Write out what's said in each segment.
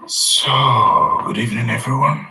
So, good evening, everyone.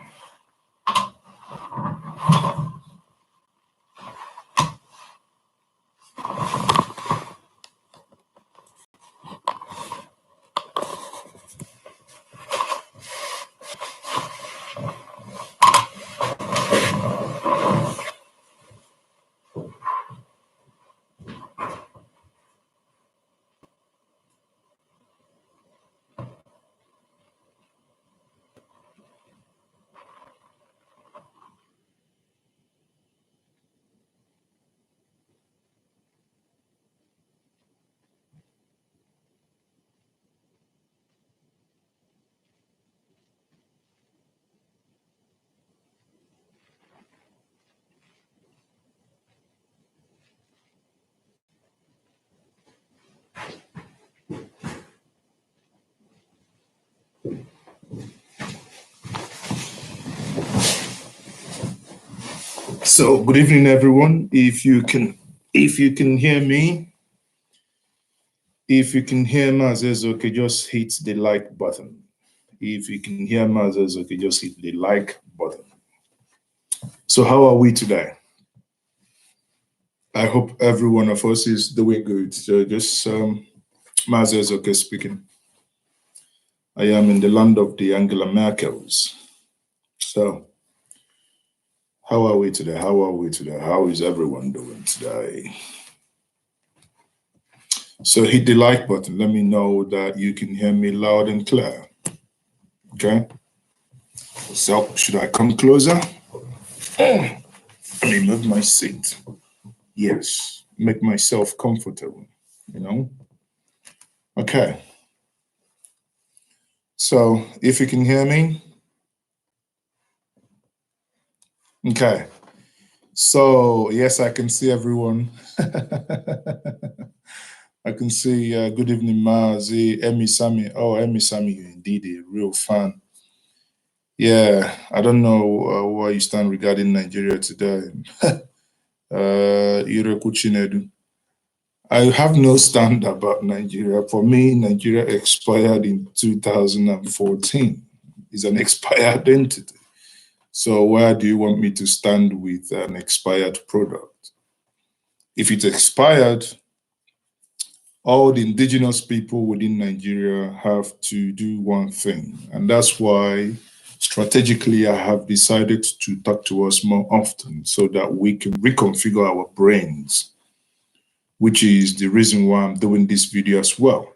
So, good evening, everyone. If you can hear me, okay, just hit the like button. If you can hear me, okay, just hit the like button. So, how are we today? I hope every one of us is doing good. So, just okay speaking. I am in the land of the Angela Merkels. So, how are we today? How is everyone doing today? So hit the like button. Let me know that you can hear me loud and clear. Okay. So should I come closer? Let me move my seat. Yes. Make myself comfortable, Okay. So if you can hear me. Okay. So yes, I can see everyone. I can see good evening, Mazi, Emmy Sammy. Oh, Emmy Sammy, you're indeed a real fan. Yeah, I don't know where you stand regarding Nigeria today. Ireku Chinedu. I have no stand about Nigeria. For me, Nigeria expired in 2014. It's an expired entity. So where do you want me to stand with an expired product? If it's expired, all the indigenous people within Nigeria have to do one thing. And that's why strategically I have decided to talk to us more often so that we can reconfigure our brains, which is the reason why I'm doing this video as well.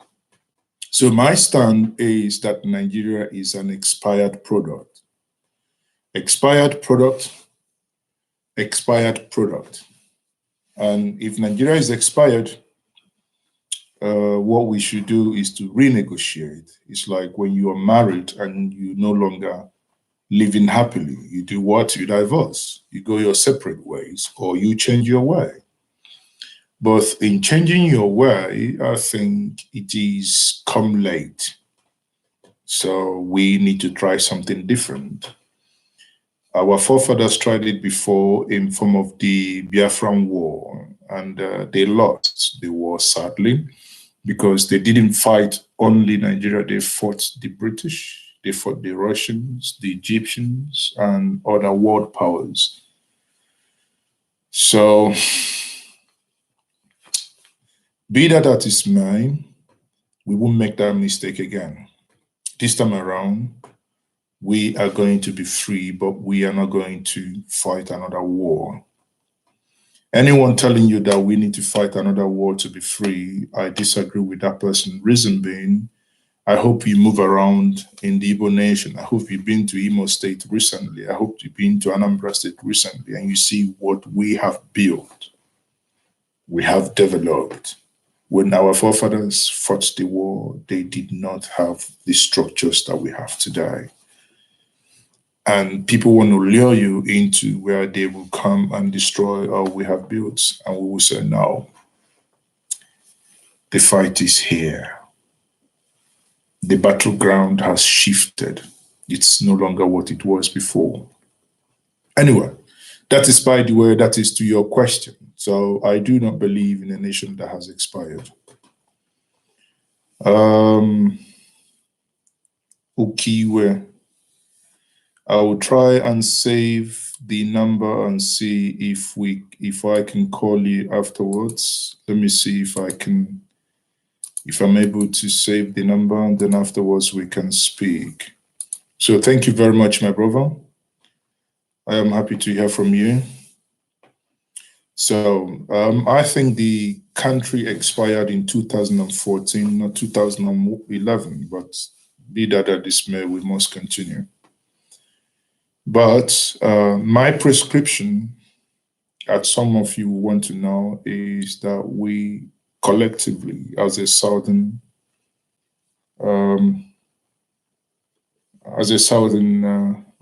So my stand is that Nigeria is an expired product. Expired product. And if Nigeria is expired, what we should do is to renegotiate. It's like when you are married and you no longer living happily. You do what? You divorce. You go your separate ways, or you change your way. But in changing your way, I think it is come late. So we need to try something different. Our forefathers tried it before in form of the Biafran War, and they lost the war, sadly, because they didn't fight only Nigeria. They fought the British, they fought the Russians, the Egyptians, and other world powers. So, be that as it may, we won't make that mistake again. This time around, we are going to be free, but we are not going to fight another war. Anyone telling you that we need to fight another war to be free, I disagree with that person. Reason being, I hope you move around in the Igbo nation. I hope you've been to Imo State recently. I hope you've been to Anambra State recently, and you see what we have built, we have developed. When our forefathers fought the war, they did not have the structures that we have today. And people want to lure you into where they will come and destroy all we have built. And we will say, no, the fight is here. The battleground has shifted. It's no longer what it was before. Anyway, that is, by the way, that is to your question. So I do not believe in a nation that has expired. Ukiwe. I will try and save the number and see if I can call you afterwards. Let me see if I'm able to save the number, and then afterwards we can speak. So thank you very much, my brother. I am happy to hear from you. So I think the country expired in 2014, not 2011, but be that as this may, we must continue. But my prescription, as some of you want to know, is that we collectively, as a southern,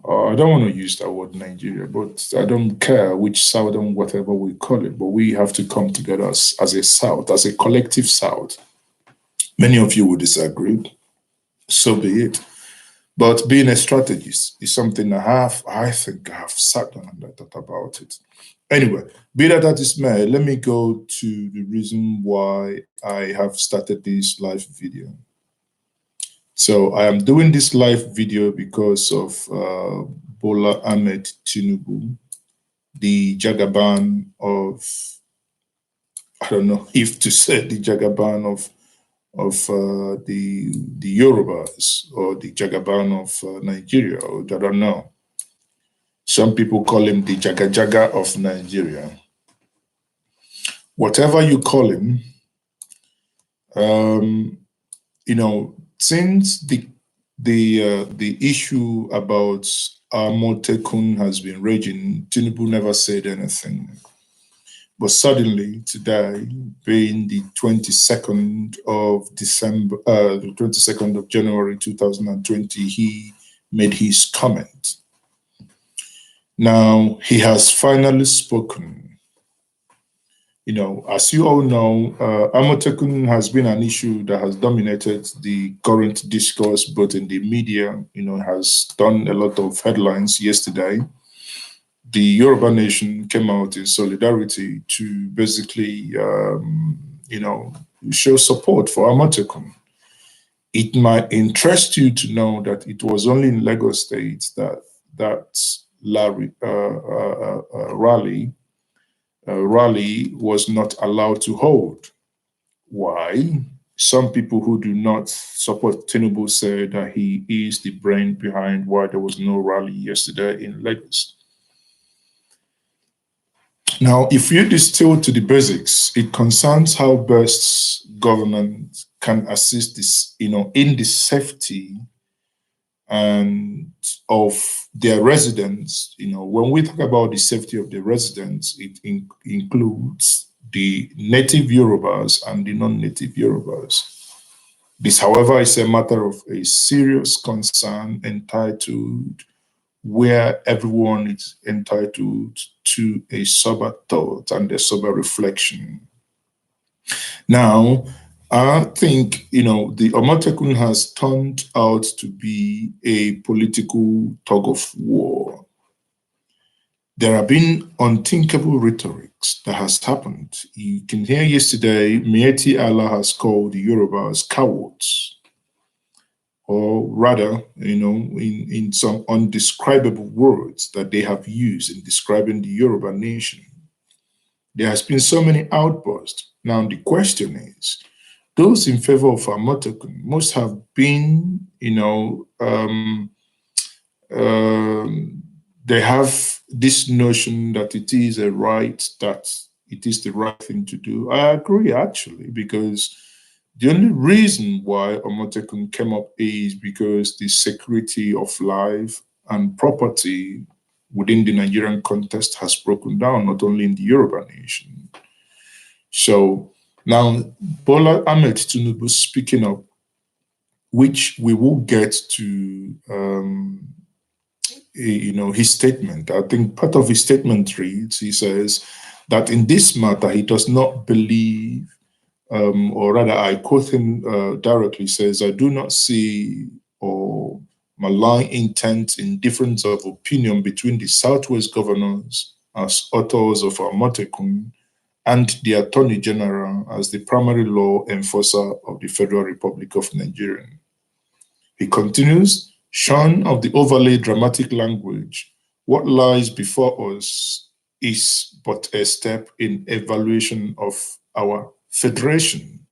I don't want to use that word Nigeria, but I don't care which southern, whatever we call it, but we have to come together as a South, as a collective South. Many of you will disagree, so be it. But being a strategist is something I think I have sat down and I thought about it. Anyway, be that as it may, let me go to the reason why I have started this live video. So I am doing this live video because of Bola Ahmed Tinubu, the Jagaban of, I don't know if to say the Jagaban of the Yorubas, or the Jagaban of Nigeria, or I don't know. Some people call him the Jaga Jaga of Nigeria. Whatever you call him, you know, since the issue about Amotekun has been raging, Tinubu never said anything. But suddenly today, being the 22nd of December, the 22nd of January 2020, he made his comment. Now, he has finally spoken. You know, as you all know, Amotekun has been an issue that has dominated the current discourse, both in the media, you know, has done a lot of headlines yesterday. The Yoruba nation came out in solidarity to basically, you know, show support for Amotekun. It might interest you to know that it was only in Lagos State that rally was not allowed to hold. Why? Some people who do not support Tinubu say that he is the brain behind why there was no rally yesterday in Lagos. Now, if you distill to the basics, it concerns how best government can assist this, you know, in the safety and of their residents. You know, when we talk about the safety of the residents, it includes the native Yorubas and the non-native Yorubas. This, however, is a matter of a serious concern entitled where everyone is entitled to a sober thought and a sober reflection. Now, I think, you know, the Amotekun has turned out to be a political tug of war. There have been unthinkable rhetorics that has happened. You can hear yesterday, Mieti Allah has called the Yorubas cowards, or rather, you know, in some undescribable words that they have used in describing the Yoruba nation. There has been so many outbursts. Now the question is, those in favor of Amotekun must have been, you know, they have this notion that it is a right, that it is the right thing to do. I agree, actually, because the only reason why Amotekun came up is because the security of life and property within the Nigerian context has broken down, not only in the Yoruba nation. So now Bola Ahmed Tinubu speaking up, which we will get to, you know, his statement. I think part of his statement reads, he says that in this matter, he does not believe, or rather I quote him directly, says, I do not see or malign intent in difference of opinion between the Southwest governors as authors of Amotekun and the Attorney General as the primary law enforcer of the Federal Republic of Nigeria. He continues, shorn of the overly dramatic language, what lies before us is but a step in evaluation of our federation.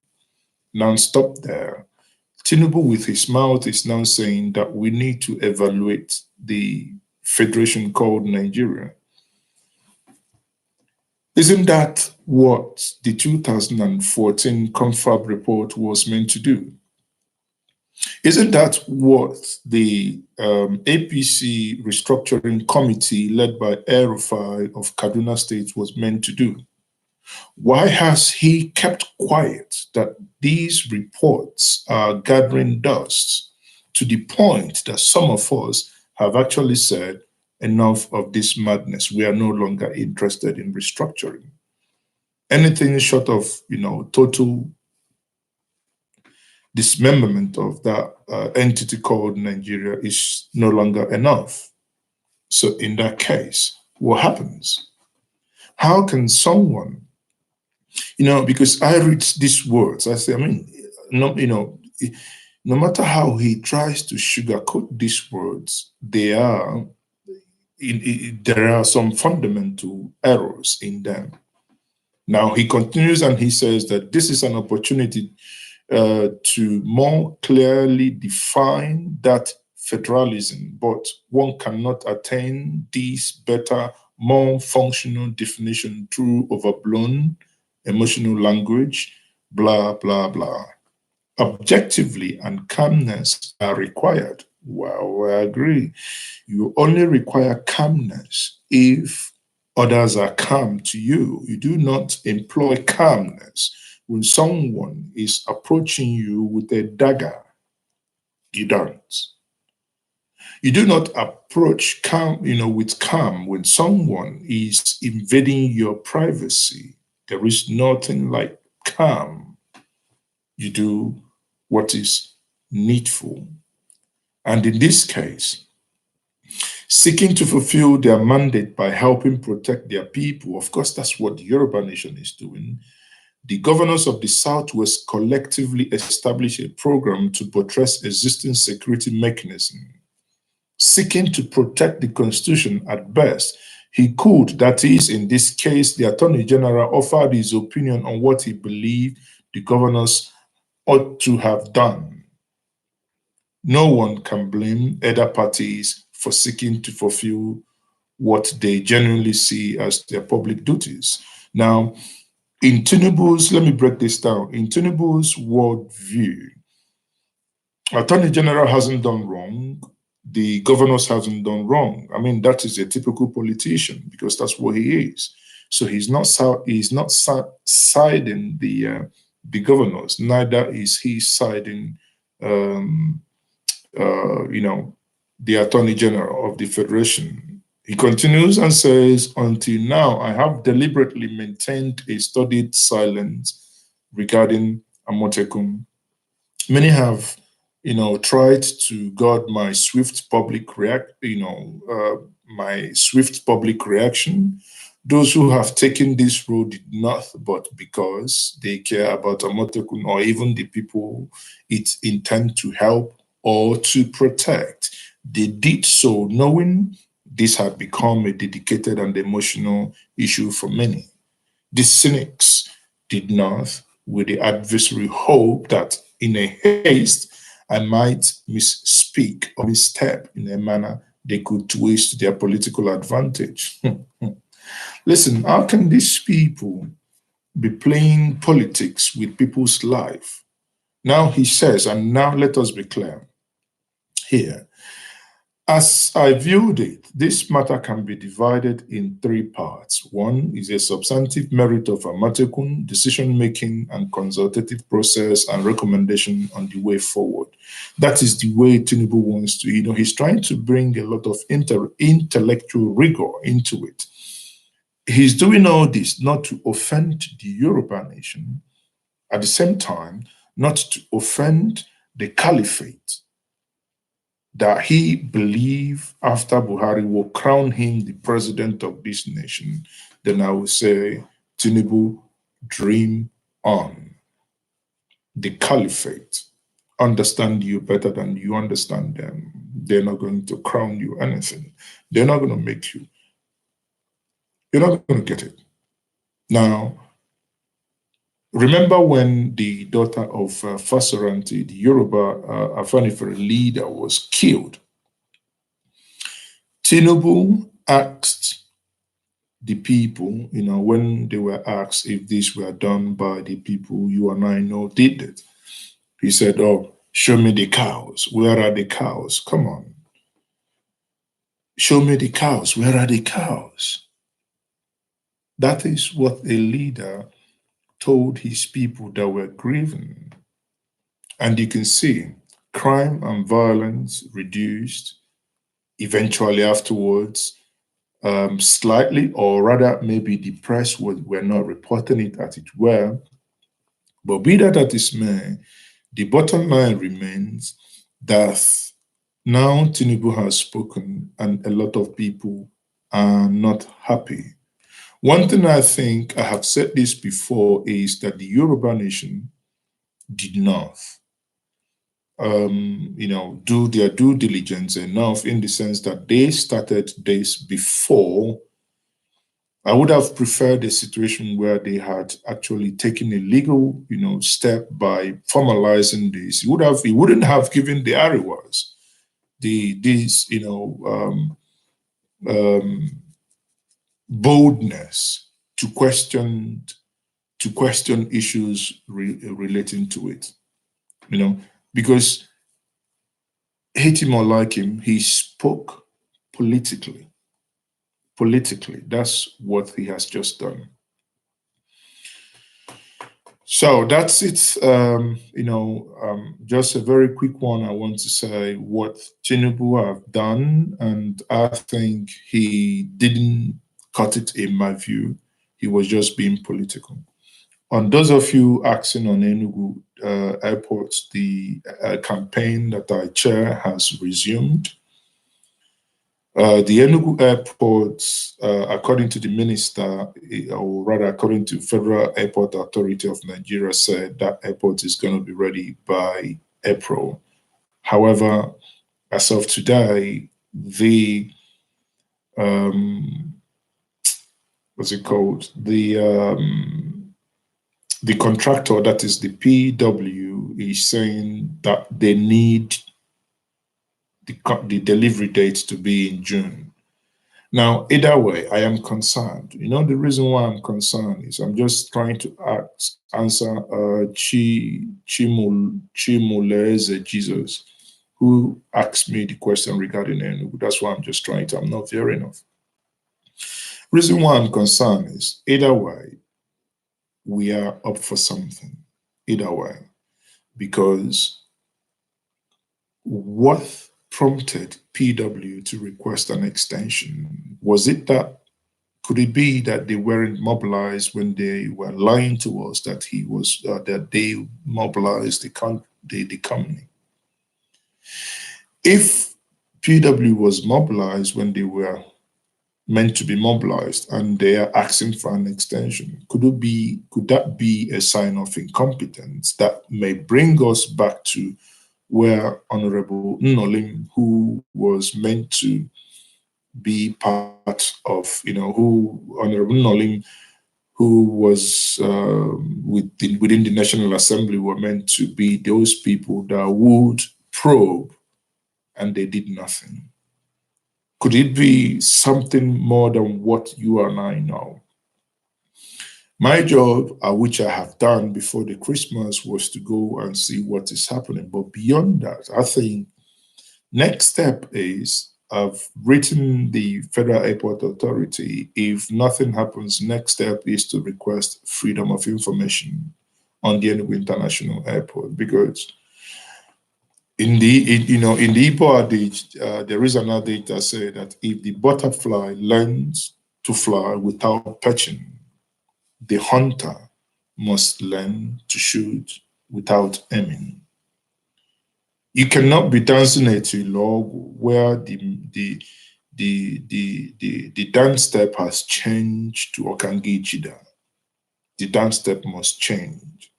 Now stop there. Tinubu with his mouth is now saying that we need to evaluate the federation called Nigeria. Isn't that what the 2014 Confab report was meant to do? Isn't that what the APC restructuring committee led by El-Rufai of Kaduna State was meant to do? Why has he kept quiet that these reports are gathering dust to the point that some of us have actually said, enough of this madness, we are no longer interested in restructuring? Anything short of, total dismemberment of that entity called Nigeria is no longer enough. So in that case, what happens? How can someone, because I read these words, I say, no matter how he tries to sugarcoat these words, there are some fundamental errors in them. Now he continues and he says that this is an opportunity to more clearly define that federalism, but one cannot attain this better, more functional definition through overblown emotional language, blah, blah, blah. Objectively and calmness are required. Well, I agree. You only require calmness if others are calm to you. You do not employ calmness when someone is approaching you with a dagger. You don't. You do not approach calm, with calm when someone is invading your privacy. There is nothing like calm. You do what is needful. And in this case, seeking to fulfill their mandate by helping protect their people, of course, that's what the Yoruba nation is doing. The governors of the Southwest collectively established a program to buttress existing security mechanism. Seeking to protect the Constitution at best, he could, that is, in this case, the Attorney General offered his opinion on what he believed the governors ought to have done. No one can blame either parties for seeking to fulfill what they genuinely see as their public duties. Now, in Tinubu's, let me break this down. In Tinubu's worldview, Attorney General hasn't done wrong. The governors hasn't done wrong. I mean, that is a typical politician because that's what he is. So he's not siding the governors. Neither is he siding, the Attorney General of the Federation. He continues and says, until now, I have deliberately maintained a studied silence regarding Amotekun. Many have, tried to guard my swift public reaction. Those who have taken this road did not, but because they care about Amotekun or even the people it intend to help or to protect. They did so knowing this had become a dedicated and emotional issue for many. The cynics did not, with the adversary, hope that in a haste I might misspeak or misstep in a manner they could twist to their political advantage. Listen, how can these people be playing politics with people's life? Now he says, and now let us be clear here. As I viewed it, this matter can be divided in three parts. One is a substantive merit of Amotekun, decision-making and consultative process and recommendation on the way forward. That is the way Tinubu wants to, he's trying to bring a lot of intellectual rigor into it. He's doing all this not to offend the Yoruba nation, at the same time, not to offend the caliphate that he believed after Buhari will crown him the president of this nation. Then I will say, Tinubu, dream on. The caliphate understand you better than you understand them. They're not going to crown you anything. They're not going to make you. You're not going to get it. Now, remember when the daughter of Fasoranti, the Yoruba Afanifere leader, was killed? Tinubu asked the people, when they were asked if these were done by the people you and I know did it. He said, "Oh, show me the cows. Where are the cows? Come on. Show me the cows. Where are the cows?" That is what a leader told his people that were grieving. And you can see crime and violence reduced eventually afterwards, slightly, or rather, maybe the press were not reporting it as it were. But be that as it may, the bottom line remains that now Tinubu has spoken and a lot of people are not happy. One thing I think, I have said this before, is that the Yoruba nation did not do their due diligence enough, in the sense that they started this before. I would have preferred a situation where they had actually taken a legal, step by formalizing this. He wouldn't have given the Ariwas um, boldness to question issues relating to it. Because hate him or like him, he spoke politically. Politically, that's what he has just done. So that's it. Just a very quick one. I want to say what Tinubu have done, and I think he didn't cut it. In my view, he was just being political. On those of you asking on Enugu Airport, the campaign that I chair has resumed. The Enugu Airport, according to the minister, or rather according to Federal Airport Authority of Nigeria, said that airport is going to be ready by April. However, as of today, the what's it called? The contractor, that is the PW, is saying that they need the delivery date to be in June. Now, either way, I am concerned. The reason why I'm concerned is I'm just trying to answer Chimuleze Jesus, who asked me the question regarding Enugu. That's why I'm not fair enough. Reason why I'm concerned is either way, we are up for something. Either way, because what prompted PW to request an extension? Could it be that they weren't mobilized when they were lying to us that that they mobilized the company? If PW was mobilized when they were meant to be mobilized and they are asking for an extension, could that be a sign of incompetence that may bring us back to where Honorable Nnolim, who was meant to be part of, Honorable Nnolim, who was within the National Assembly, were meant to be those people that would probe, and they did nothing? Could it be something more than what you and I know? My job, which I have done before the Christmas, was to go and see what is happening. But beyond that, I think next step is, I've written the Federal Airport Authority. If nothing happens, next step is to request freedom of information on the Enugu International Airport, because in the Igbo adage, there is an adage that says that if the butterfly learns to fly without perching, the hunter must learn to shoot without aiming. You cannot be dancing a log where the dance step has changed to Okangi Chida. The dance step must change.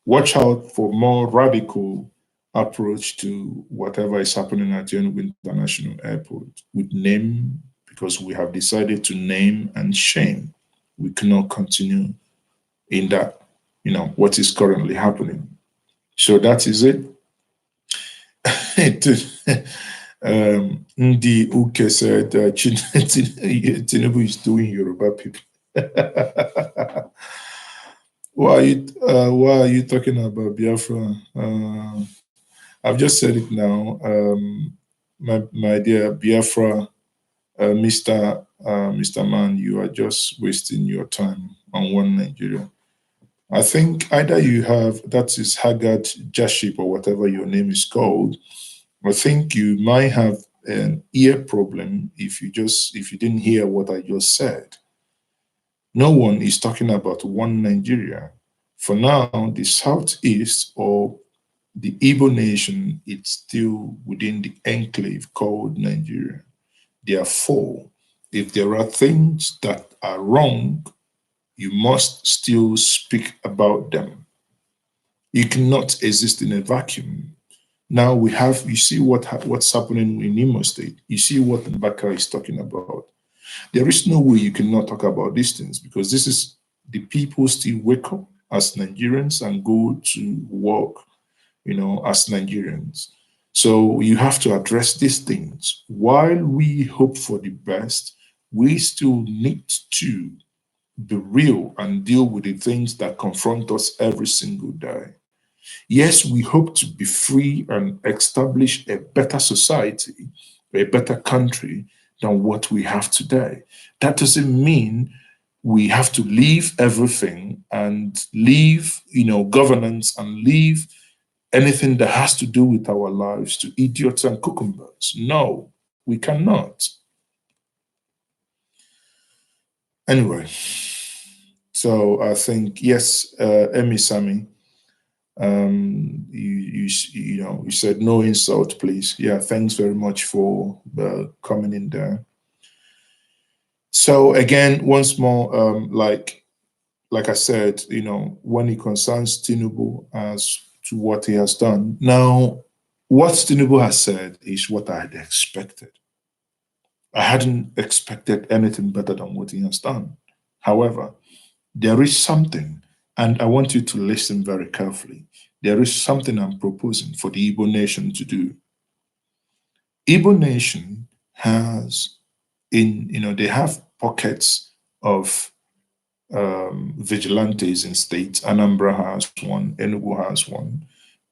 Watch out for more radical approach to whatever is happening at Tinubu International Airport with name, because we have decided to name and shame. We cannot continue in that, what is currently happening. So that is it. Ndi Uke said Tinubu is doing Yoruba people. Why are you talking about Biafra? I've just said it now. My dear Biafra, Mr. Man, you are just wasting your time on one Nigeria. I think either you have, that is Haggard Jaship or whatever your name is called. I think you might have an ear problem if you didn't hear what I just said. No one is talking about one Nigeria. For now, the Southeast or the Igbo nation, it's still within the enclave called Nigeria. Therefore, if there are things that are wrong, you must still speak about them. You cannot exist in a vacuum. Now you see what's happening in Imo State. You see what Mbaka is talking about. There is no way you cannot talk about these things, because this is the people still wake up as Nigerians and go to work, as Nigerians. So you have to address these things. While we hope for the best, we still need to be real and deal with the things that confront us every single day. Yes, we hope to be free and establish a better society, a better country than what we have today. That doesn't mean we have to leave everything and leave, governance and leave anything that has to do with our lives to idiots and cucumbers. No, we cannot. Anyway, so I think, yes, Emi Sami, you said no insult, please. Yeah, thanks very much for coming in there. So again, once more, like I said, when it concerns Tinubu as to what he has done. Now, what Tinubu has said is what I had expected. I hadn't expected anything better than what he has done. However, there is something, and I want you to listen very carefully. There is something I'm proposing for the Igbo nation to do. Igbo nation has, they have pockets of vigilantes in states. Anambra has one, Enugu has one,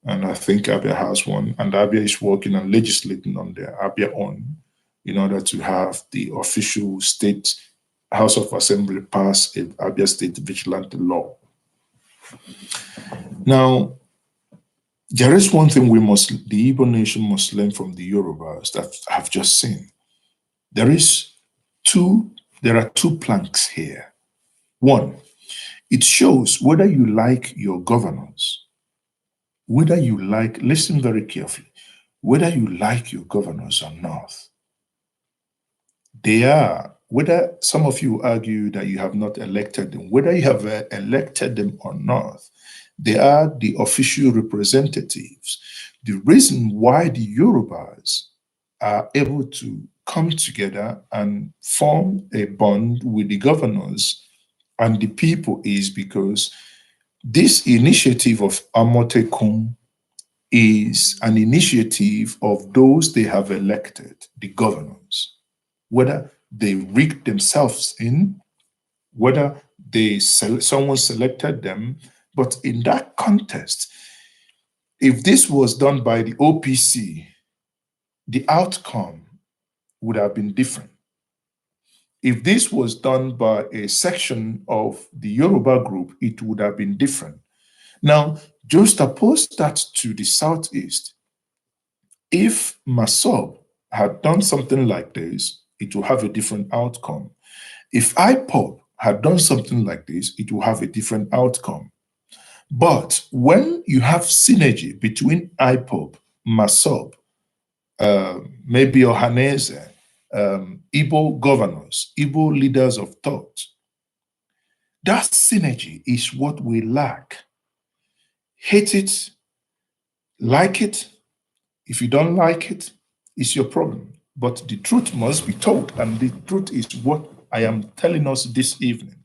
and I think Abia has one. And Abia is working and legislating on their Abia own in order to have the official state House of Assembly pass a Abia State vigilante law. Now, there is one thing the Igbo nation must learn from the Yorubas that I've just seen. There are two planks here. One, it shows whether you like your governors, listen very carefully, whether you like your governors or not. They are, whether some of you argue that you have not elected them, whether you have elected them or not, they are the official representatives. The reason why the Yorubas are able to come together and form a bond with the governors and the people is because this initiative of Amotekun is an initiative of those they have elected, the governors, whether they rigged themselves in, whether someone selected them. But in that context, if this was done by the OPC, the outcome would have been different. If this was done by a section of the Yoruba group, it would have been different. Now, just oppose that to the Southeast. If Masob had done something like this, it will have a different outcome. If IPOB had done something like this, it will have a different outcome. But when you have synergy between IPOB, Masob, maybe Ohanese, Igbo governors, Igbo leaders of thought, That synergy is what we lack. Hate it, like it. If you don't like it, it's your problem. But the truth must be told, and the truth is what I am telling us this evening,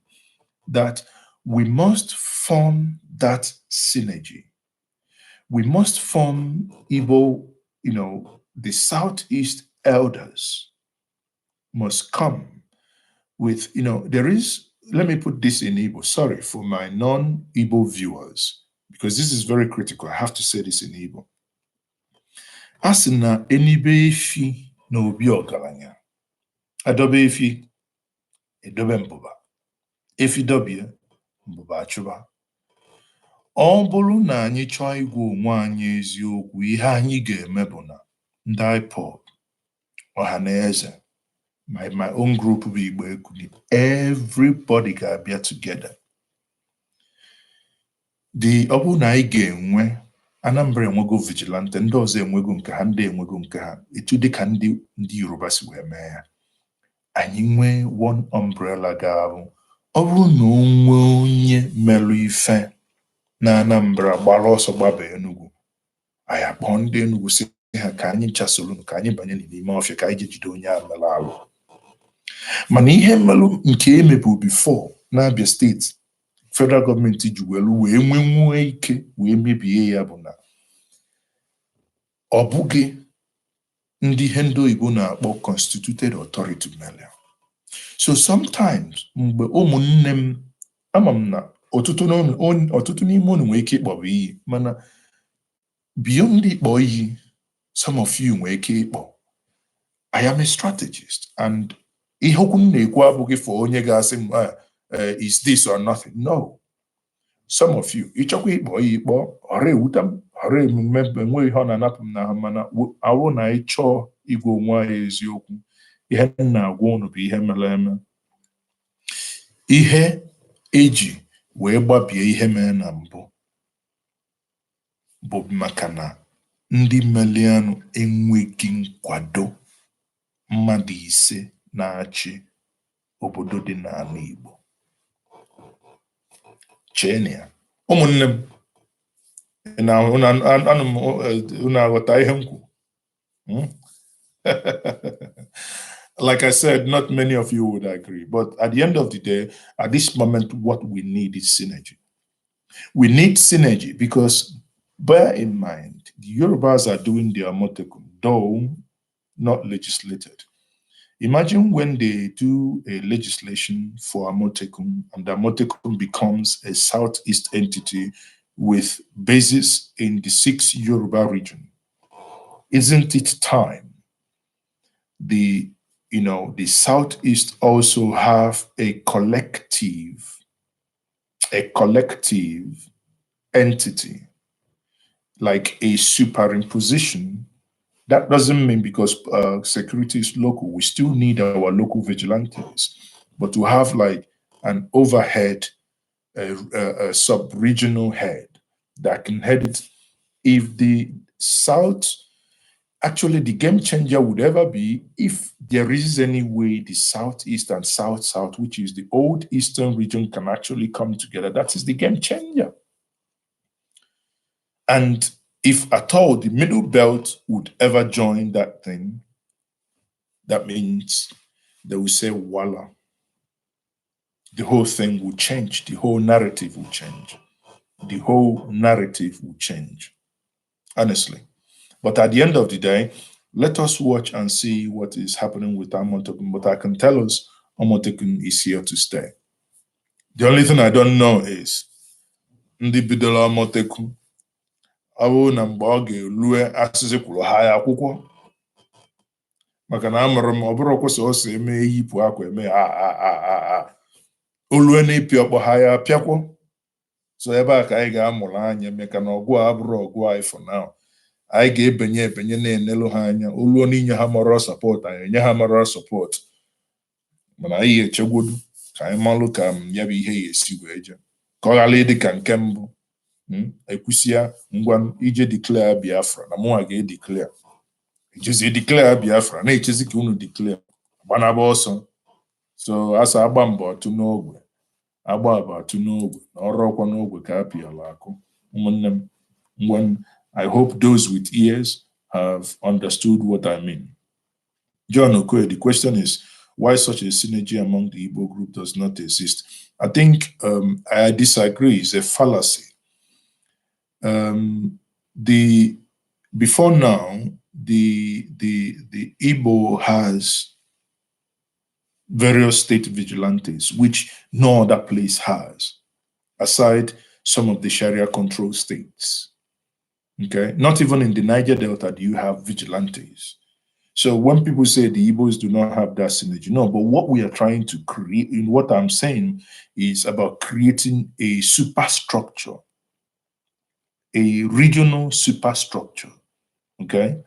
that we must form that synergy. We must form Igbo, the Southeast elders must come with, there is, let me put this in Igbo, sorry for my non-Igbo viewers, because this is very critical. I have to say this in Igbo. Asị na enibe efi na obi ọgaranya, adobe efi, edobe mbụba, efi dobie, mbụba achụba. Ọ bụrụ na anyị chọọ ịgwa onwe anyị eziokwu, ihe anyị ga-eme bụ na ndị IPOB, ọhaneze, my own group bụ Igbo Ekuli, everybody ga-abịa together. Ọ bụrụ na anyị ga-enwe Anambra enwego vigilante, ndị ọzọ enwego nke ha, ndị enwego nke ha, etu dịka ndị Yoruba si wee mee ya. Anyị nwee one umbrella ga-abụ, ọ bụrụ na o nwee onye merụ ife na Anambra gbara ọsọ gbaba Enugu, anyị akpọọ ndị Enugu si ha ka anyị chasoro, ka anyị banye n'ime ọfịa ka anyị jide onye a mere alụ. Mana ihe mmelụ nke emebu before n'Abia steeti, federal gọọmenti ji wee nwee ike wee mebie ya bụ na ọ bụghị ndị ihe ndị oyibo na-akpọ constituted authority mere. So sometimes mgbe ụmụnne m, ama m na ọtụtụ n'ime unu nwee ike ịkpọ iyi, mana beyond ịkpọ iyi, some of you nwee ike ịkpọ, I am a strategist, and ihe okwu m na-ekwu abụghị for onye ga-asị m is this or nothing. No. Some of you, ịchọkwa ịkpọ iyi ịkpọ, ọra ewuta m, ọra emume enwe ihe ọ na-anapụ m n'ahụ, mana awụ na ịchọọ igwe onwe anyị eziokwu, ihe m na-agwa unu bụ ihe mere eme. Ihe eji wee gbabie ihe mere na mbụ bụ maka na ndị melianụ enweghị nkwado mmadụ ise na-achị obodo dị n'ala Igbo. Chee ya, ụmụnne m, unu aghọta ihe m kwu? Like I said, not many of you would agree, but at the end of the day, at this moment, what we need is synergy. We need synergy because, bear in mind, the Yorubas are doing their Amotekun, though not legislated. Imagine when they do a legislation for Amotekun, and Amotekun becomes a Southeast entity with bases in the 6 Yoruba region. Isn't it time the Southeast also have a collective entity, like a superimposition? That doesn't mean because security is local, we still need our local vigilantes, but to have like an overhead, a sub-regional head that can head it. If the South, actually the game changer would ever be if there is any way the Southeast and South-South, which is the old Eastern region, can actually come together. That is the game changer. And if at all the Middle Belt would ever join that thing, that means they will say, voila. The whole thing will change. The whole narrative will change. The whole narrative will change, honestly. But at the end of the day, let us watch and see what is happening with Amotekun. But I can tell us Amotekun is here to stay. The only thing I don't know is ndị bidoro Amotekun, awụ na mgbe ọ ga-elue asịsị kwuru ha ya akwụkwọ, maka na amụrụ m ọ bụrụ kwụsị ose eme yipụ akwa eme olue na ịpị ọkpọ ha ya pịakwọ. So ebe a ka anyị ga-amụrụ anya, maka na ọgụ a abụrụ ọgụ anyị for now. Anyị ga-ebenye na-enelu ha anya, oluo n'inye ha moral support, anyị enye ha moral support, mana anyị echegwodu ka anyị malụ ka ya bụ ihe ya esi wee je, ka ọ ghara ịdị ka nke mbụ. Ekwusịa ngwa ije declare Biafra, na mụnwa ga-edeclare, ijezi declare Biafra na-echezi ka unu declare gbanaba ọsọ. So asa agba mbọ otu n'ogwe, Agbaba to n'ogwe, ọrọkwa n'ogwe ka apịala akụ. When I hope those with ears have understood what I mean. John Okoye, the question is why such a synergy among the Igbo group does not exist. I think I disagree. It's a fallacy. Before now, the Igbo has various state vigilantes, which no other place has, aside some of the Sharia controlled states. Okay, not even in the Niger Delta do you have vigilantes. So when people say the Igbos do not have that synergy, no, but what we are trying to create, in what I'm saying, is about creating a superstructure, a regional superstructure. Okay,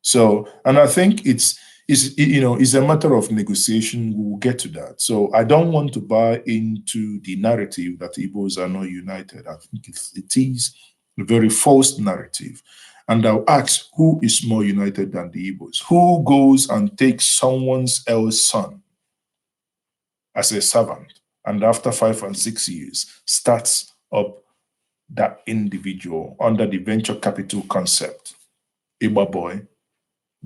so, and I think it's a matter of negotiation. We will get to that. So I don't want to buy into the narrative that Igbos are not united. I think it is a very false narrative. And I'll ask, who is more united than the Igbos? Who goes and takes someone else's son as a servant, and after 5 and 6 years starts up that individual under the venture capital concept? Igba boy,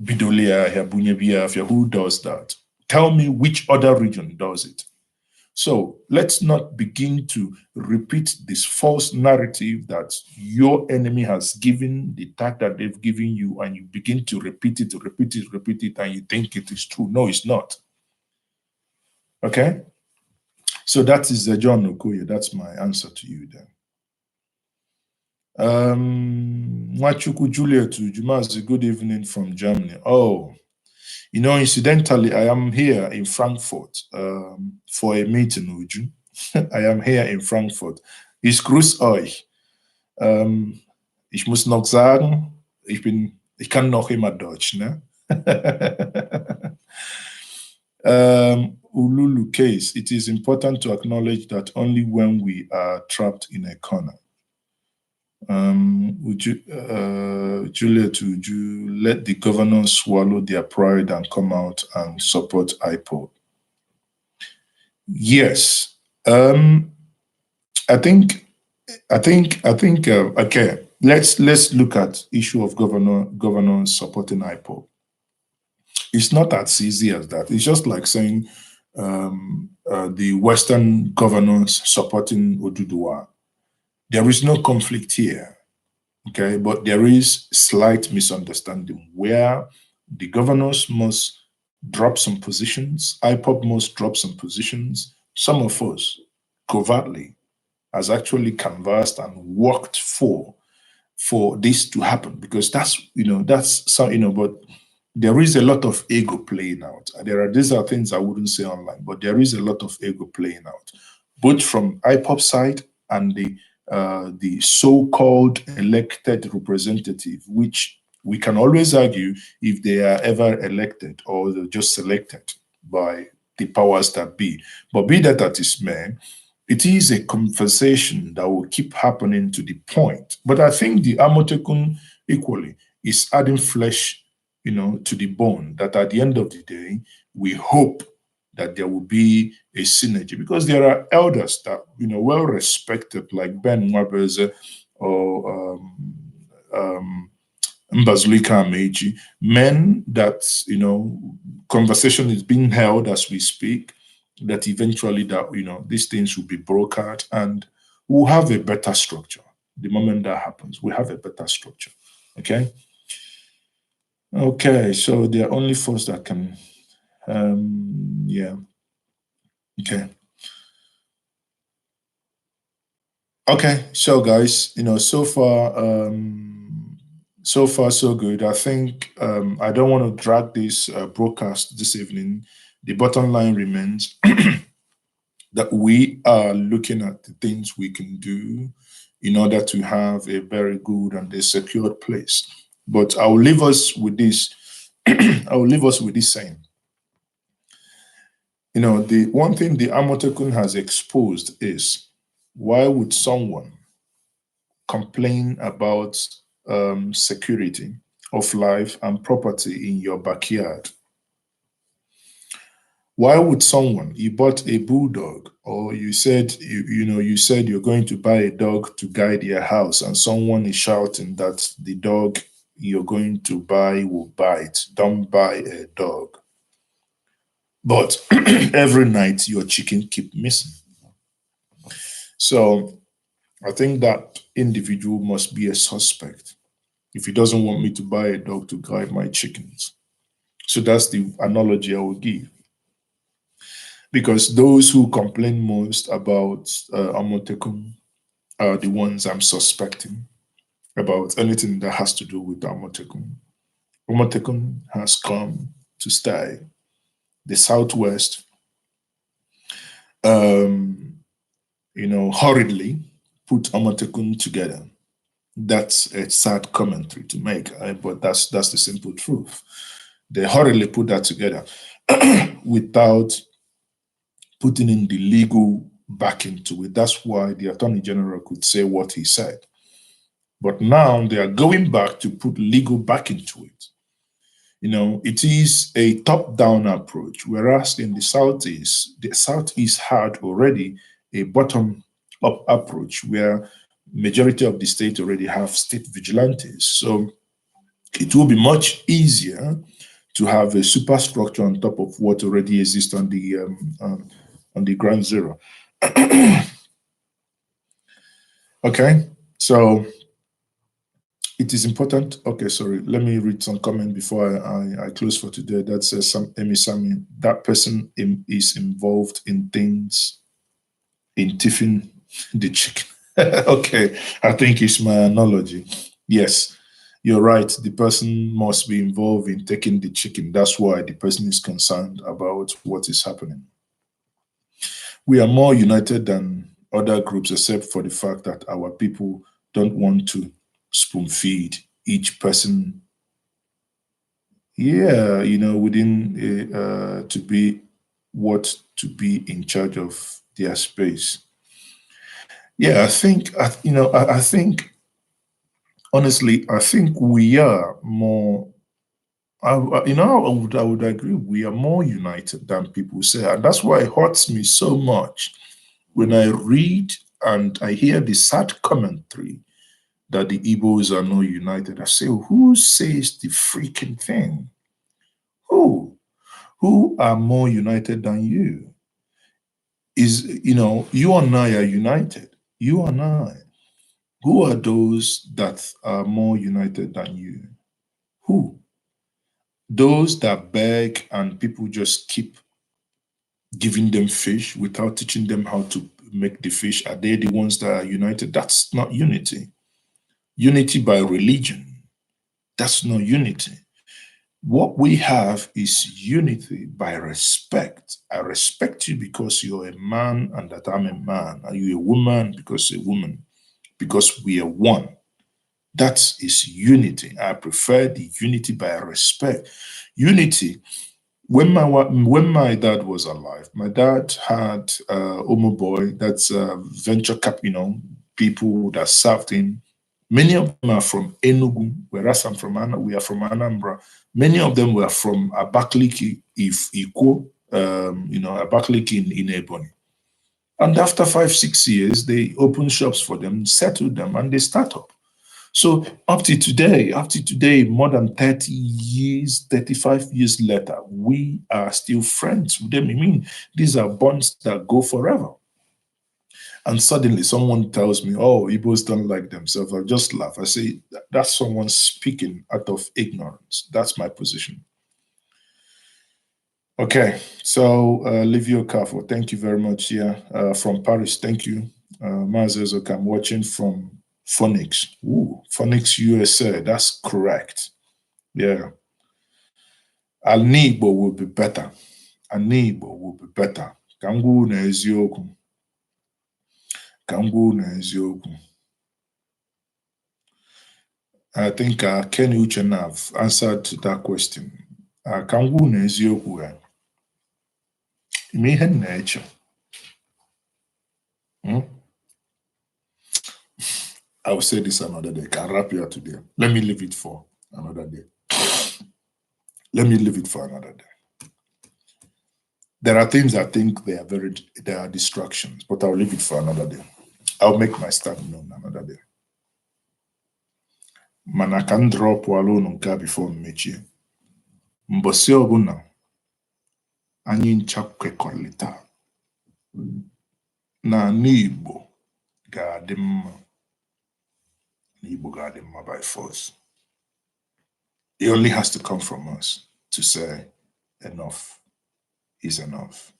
Bidolia, Bunyebiafia, who does that? Tell me which other region does it. So let's not begin to repeat this false narrative that your enemy has given, the tag that they've given you, and you begin to repeat it, and you think it is true. No, it's not. Okay? So that is John Okoye. That's my answer to you then. Mwachuku Juliet Jumazi, good evening from Germany. Oh, incidentally, I am here in Frankfurt for a meeting, Uju. I am here in Frankfurt. Ich grüß euch. Ich muss noch sagen, ich kann noch immer Deutsch, ne? Ululu case, it is important to acknowledge that only when we are trapped in a corner. Juliet, would you let the governors swallow their pride and come out and support IPOB? Yes. I think. Okay. Let's look at issue of governors supporting IPOB. It's not as easy as that. It's just like saying the Western governors supporting Oduduwa. There is no conflict here, okay? But there is slight misunderstanding where the governors must drop some positions, IPOB must drop some positions. Some of us, covertly, has actually canvassed and worked for this to happen, because that's but there is a lot of ego playing out. These are things I wouldn't say online, but there is a lot of ego playing out, both from IPOB side and the so-called elected representative, which we can always argue if they are ever elected or they're just selected by the powers that be. But be that as it may, it is a conversation that will keep happening to the point. But I think the Amotekun equally is adding flesh, to the bone, that at the end of the day, we hope that there will be a synergy, because there are elders that, well respected, like Ben Mwabeze or Mbazulika Ameji, men that, conversation is being held as we speak, that eventually that, these things will be brokered and we'll have a better structure. The moment that happens, we have a better structure, okay? Okay, so there are only force that can, yeah, okay. Okay, so guys, so far so good. I think I don't want to drag this broadcast this evening. The bottom line remains that we are looking at the things we can do in order to have a very good and a secured place. But I'll leave us with this. I'll leave us with this saying. The one thing the Amotekun has exposed is, why would someone complain about security of life and property in your backyard Why would someone, you bought a bulldog, or you said you said you're going to buy a dog to guide your house, and someone is shouting that the dog you're going to buy will bite. Don't buy a dog. But every night your chicken keep missing. So I think that individual must be a suspect if he doesn't want me to buy a dog to guide my chickens. So that's the analogy I will give. Because those who complain most about Amotekun are the ones I'm suspecting about anything that has to do with Amotekun. Amotekun has come to stay. The Southwest, um, hurriedly put Amotekun together. That's a sad commentary to make, but that's the simple truth. They hurriedly put that together without putting in the legal back into it. That's why the Attorney General could say what he said. But now they are going back to put legal back into it. It is a top-down approach, whereas in the Southeast had already a bottom-up approach where majority of the state already have state vigilantes. So it will be much easier to have a superstructure on top of what already exists on the ground zero. Okay, so it is important. Okay, sorry. Let me read some comment before I close for today. That says Amy Sami, that person is involved in things in tiffin the chicken. Okay, I think it's my analogy. Yes, you're right. The person must be involved in taking the chicken. That's why the person is concerned about what is happening. We are more united than other groups, except for the fact that our people don't want to spoon feed each person. Yeah, within to be to be in charge of their space. Yeah, I think I think honestly, I think we are more. I would agree. We are more united than people say, and that's why it hurts me so much when I read and I hear the sad commentary that the Igbos are not united. I say, who says the freaking thing? Who? Who are more united than you? You and I are united. You and I. Who are those that are more united than you? Who? Those that beg and people just keep giving them fish without teaching them how to make the fish. Are they the ones that are united? That's not unity. Unity by religion. That's not unity. What we have is unity by respect. I respect you because you're a man and that I'm a man. Are you a woman because you're a woman? Because we are one. That is unity. I prefer the unity by respect. Unity. When my dad was alive, my dad had Omo Boy, that's venture cap, people that served him. Many of them are from Enugu, whereas we are from Anambra. Many of them were from Abakaliki, if Ikwo, Abakaliki in Ebonyi. And after 5, 6 years, they open shops for them, settle them, and they start up. So up to today, more than 30 years, 35 years later, we are still friends with them. I mean, these are bonds that go forever. And suddenly someone tells me, oh, Igbos don't like themselves. I just laugh. I say, that's someone speaking out of ignorance. That's my position. Okay, so Livio Kafo, thank you very much here from Paris. Thank you. Mazezok, I'm watching from Phoenix. Ooh, Phoenix, USA. That's correct. Yeah. Ala-Igbo will be better. Ala-Igbo will be better. Kangu na eziokwu. Kangu na eziokwu. I think Kenny Uchenna have answered that question. Kangu na eziokwu. Ime ihe na-eche. I will say this another day. Can wrap you up today. Let me leave it for another day. Let me leave it for another day. There are things I think they are distractions, but I'll leave it for another day. I'll make my stand known another day. Mana ka m drọpụ alụ ụnụ nke a bifo mmechie. Mbọsị ọbụla anyị ncha kwekọrịta na n'Igbo ga-adị mma. N'Igbo ga-adị mma by force. It only has to come from us to say enough is enough.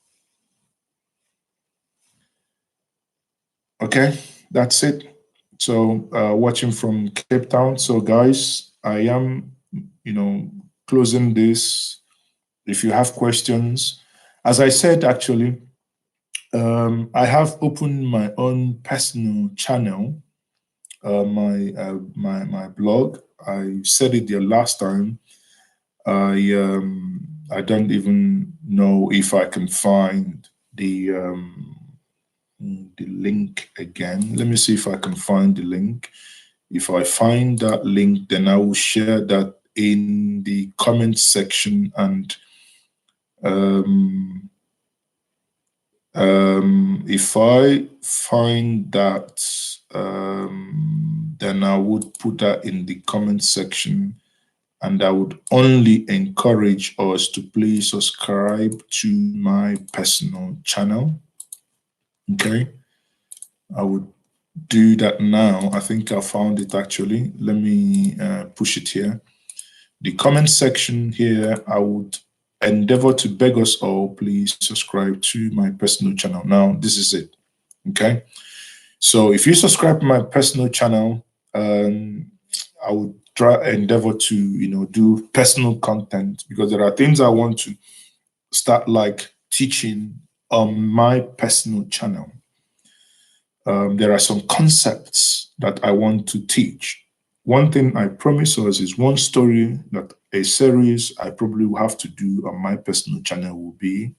Okay, that's it. So watching from Cape Town. So guys, I am, closing this. If you have questions, as I said, actually, I have opened my own personal channel, my blog. I said it the last time. I don't even know if I can find the link again. Let me see if I can find the link. If I find that link, then I will share that in the comment section. And if I find that, then I would put that in the comment section. And I would only encourage us to please subscribe to my personal channel. Okay, I would do that now. I think I found it actually. Let me push it here. The comment section here, I would endeavor to beg us all, please subscribe to my personal channel. Now, this is it. Okay, so if you subscribe to my personal channel, I would endeavor to do personal content, because there are things I want to start like teaching on my personal channel. There are some concepts that I want to teach. One thing I promise us is one story that a series I probably will have to do on my personal channel will be.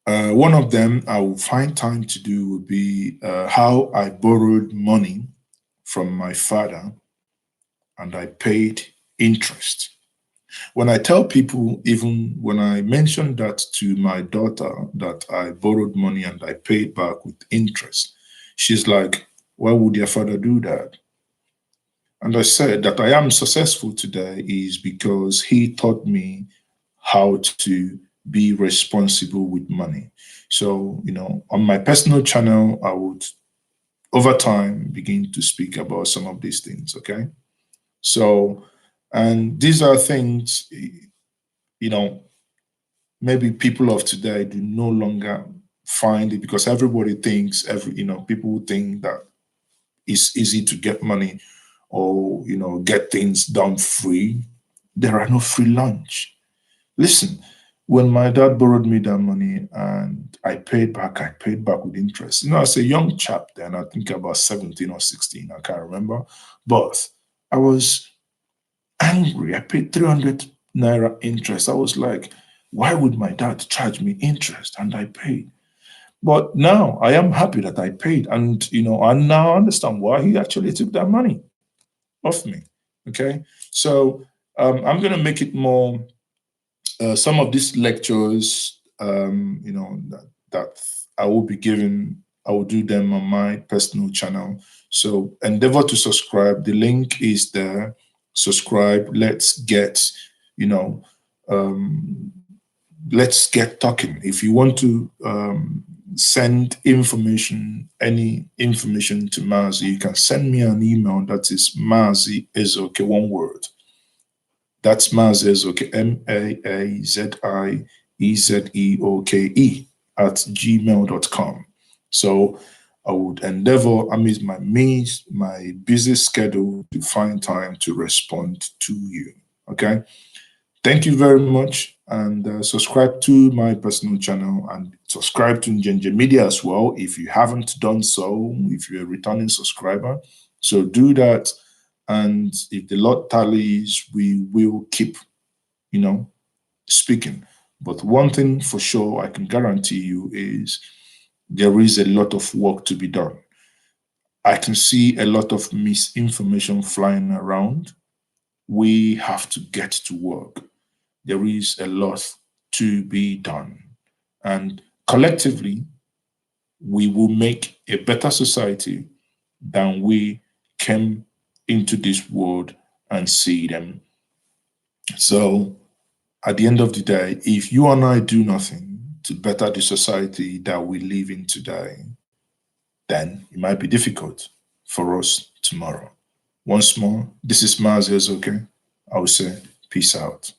One of them I will find time to do will be how I borrowed money from my father and I paid interest. When I tell people, even when I mention that to my daughter, that I borrowed money and I paid back with interest, she's like, why would your father do that? And I said that I am successful today is because he taught me how to be responsible with money. So, on my personal channel, I would, over time, begin to speak about some of these things, okay? So, and these are things, maybe people of today do no longer find it, because everybody thinks, people think that it's easy to get money or, get things done free. There are no free lunch. Listen, when my dad borrowed me that money and I paid back with interest. As a young chap then, I think about 17 or 16, I can't remember. But I was angry. I paid 300 naira interest. I was like, why would my dad charge me interest? And I paid. But now I am happy that I paid. And, I now understand why he actually took that money off me. Okay. So I'm going to make it more, some of these lectures, that I will be giving, I will do them on my personal channel. So endeavor to subscribe. The link is there. Subscribe. Let's get, let's get talking. If you want to send information, any information to Mazi, you can send me an email. That is Mazi Ezoke, one word. That's Mazi Ezoke, MAAZIEZEOKE @gmail.com. So I would endeavor, amidst my busy schedule, to find time to respond to you. Okay. Thank you very much, and subscribe to my personal channel and subscribe to Njenje Media as well if you haven't done so, if you're a returning subscriber. So do that, and if the Lord tallies, we will keep, speaking. But one thing for sure I can guarantee you is there is a lot of work to be done. I can see a lot of misinformation flying around. We have to get to work. There is a lot to be done. And collectively, we will make a better society than we came into this world and see them. So at the end of the day, if you and I do nothing to better the society that we live in today, then it might be difficult for us tomorrow. Once more, this is Mazios, okay? I will say peace out.